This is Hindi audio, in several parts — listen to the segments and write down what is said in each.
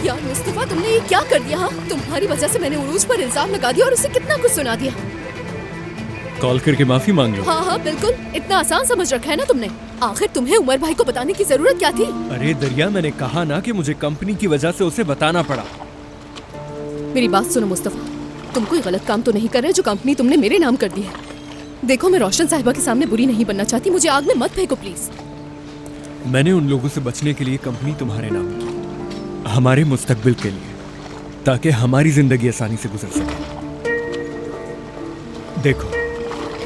यार मुस्तफा, तुमने ये क्या कर दिया? हाँ, तुम्हारी वजह से मैंने उरूज पर इल्जाम लगा दिया और उसे कितना कुछ सुना दिया। कॉल करके माफी मांग लो। हाँ हाँ बिल्कुल, इतना आसान समझ रखा है ना तुमने। आखिर तुम्हें उमर भाई को बताने की जरूरत क्या थी? अरे दरिया, मैंने कहा ना कि मुझे कंपनी की वजह से उसे बताना पड़ा। मेरी बात सुनो मुस्तफा, तुम कोई गलत काम तो नहीं कर रहे जो कंपनी तुमने मेरे नाम कर दी है। देखो, मैं रोशन साहिबा के सामने बुरी नहीं बनना चाहती, मुझे आग में मत फेंको प्लीज। मैंने उन लोगों से बचने के लिए कंपनी तुम्हारे नाम की, हमारे मुस्तकबिल के लिए, ताकि हमारी जिंदगी आसानी से गुजर सके। देखो,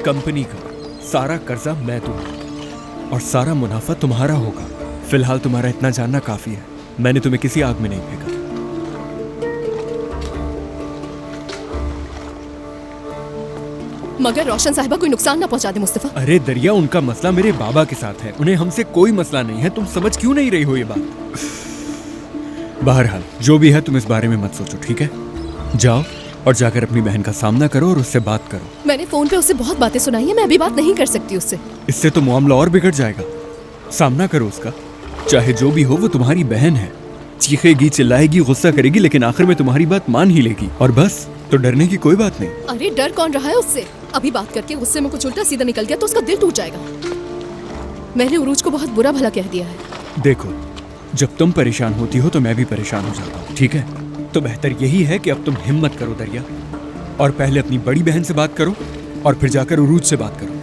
कंपनी का सारा कर्जा मैं दूंगा और सारा मुनाफा तुम्हारा होगा। फिलहाल तुम्हारा इतना जानना काफी है, मैंने तुम्हें किसी आग में नहीं फेंका। मगर रोशन साहिबा कोई नुकसान ना पहुंचा दे मुस्तफा। अरे दरिया, उनका मसला मेरे बाबा के साथ है, उन्हें हमसे कोई मसला नहीं है। तुम समझ क्यों नहीं रही हो ये बात? बहरहाल जो भी है, तुम इस बारे में मत सोचो, ठीक है? जाओ और जाकर अपनी बहन का सामना करो और उससे बात करो। मैंने फोन पे उससे बहुत बातें सुनाई है, मैं अभी बात नहीं कर सकती उससे। इससे तो मामला और बिगड़ जाएगा। सामना करो उसका, चाहे जो भी हो, वो तुम्हारी बहन है। चीखेगी, चिल्लाएगी, गुस्सा करेगी, लेकिन आखिर में तुम्हारी बात मान ही लेगी। और बस, तो डरने की कोई बात नहीं। अरे डर कौन रहा है उससे? अभी बात करके गुस्से में कुछ उल्टा सीधा निकल गया तो उसका दिल टूट जाएगा। मैंने उरूज को बहुत बुरा भला कह दिया है। देखो, जब तुम परेशान होती हो तो मैं भी परेशान हो जाता हूँ, ठीक है? तो बेहतर यही है कि अब तुम हिम्मत करो दरिया, और पहले अपनी बड़ी बहन से बात करो और फिर जाकर उरूज से बात करो।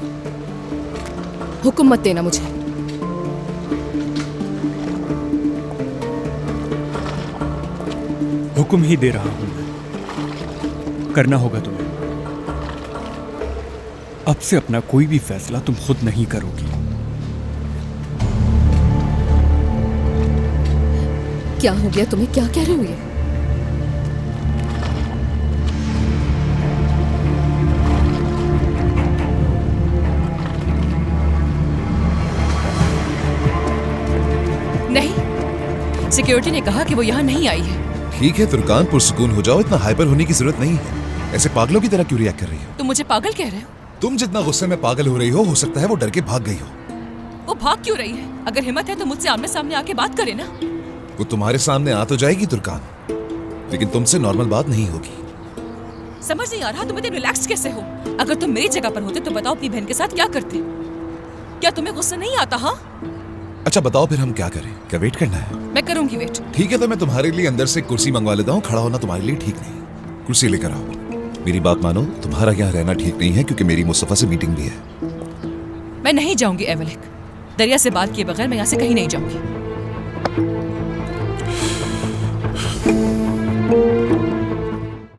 हुक्म मत देना मुझे। हुक्म ही दे रहा हूं मैं, करना होगा तुम्हें। अब से अपना कोई भी फैसला तुम खुद नहीं करोगी। क्या हो गया तुम्हें? क्या कह रहे हो ये? नहीं, सिक्योरिटी ने कहा कि वो यहाँ नहीं आई है। ठीक है तुर्कान, पुरसुकून हो जाओ, इतना हाइपर होने की जरूरत नहीं है। ऐसे पागलों की तरह क्यों रिएक्ट कर रही हो? तुम मुझे पागल कह रहे हो? तुम जितना गुस्से में पागल हो रही हो सकता है वो डर के भाग गई हो। वो भाग क्यों रही है? अगर हिम्मत है तो मुझसे आमने सामने आके बात करे ना। वो तुम्हारे सामने आ तो जाएगी तुर्कान, लेकिन तुमसे नॉर्मल बात नहीं होगी। समझ नहीं आ रहा तुम इतने रिलैक्स कैसे हो? अगर तुम मेरी जगह पर होते तो बताओ अपनी बहन के साथ क्या करते? क्या तुम्हें गुस्सा नहीं आता? हाँ, अच्छा बताओ फिर हम क्या करें? क्या वेट करना है? मैं करूंगी वेट। ठीक है, तो मैं तुम्हारे लिए अंदर से कुर्सी मंगवा लेता हूँ। खड़ा होना तुम्हारे लिए ठीक नहीं, कुर्सी लेकर आओ। मेरी बात मानो, तुम्हारा यहाँ रहना ठीक नहीं है क्योंकि मेरी मुस्तफा से मीटिंग भी है। मैं नहीं जाऊंगी एवलिक, दरिया से बात किए बगैर मैं यहाँ से कहीं नहीं जाऊंगी।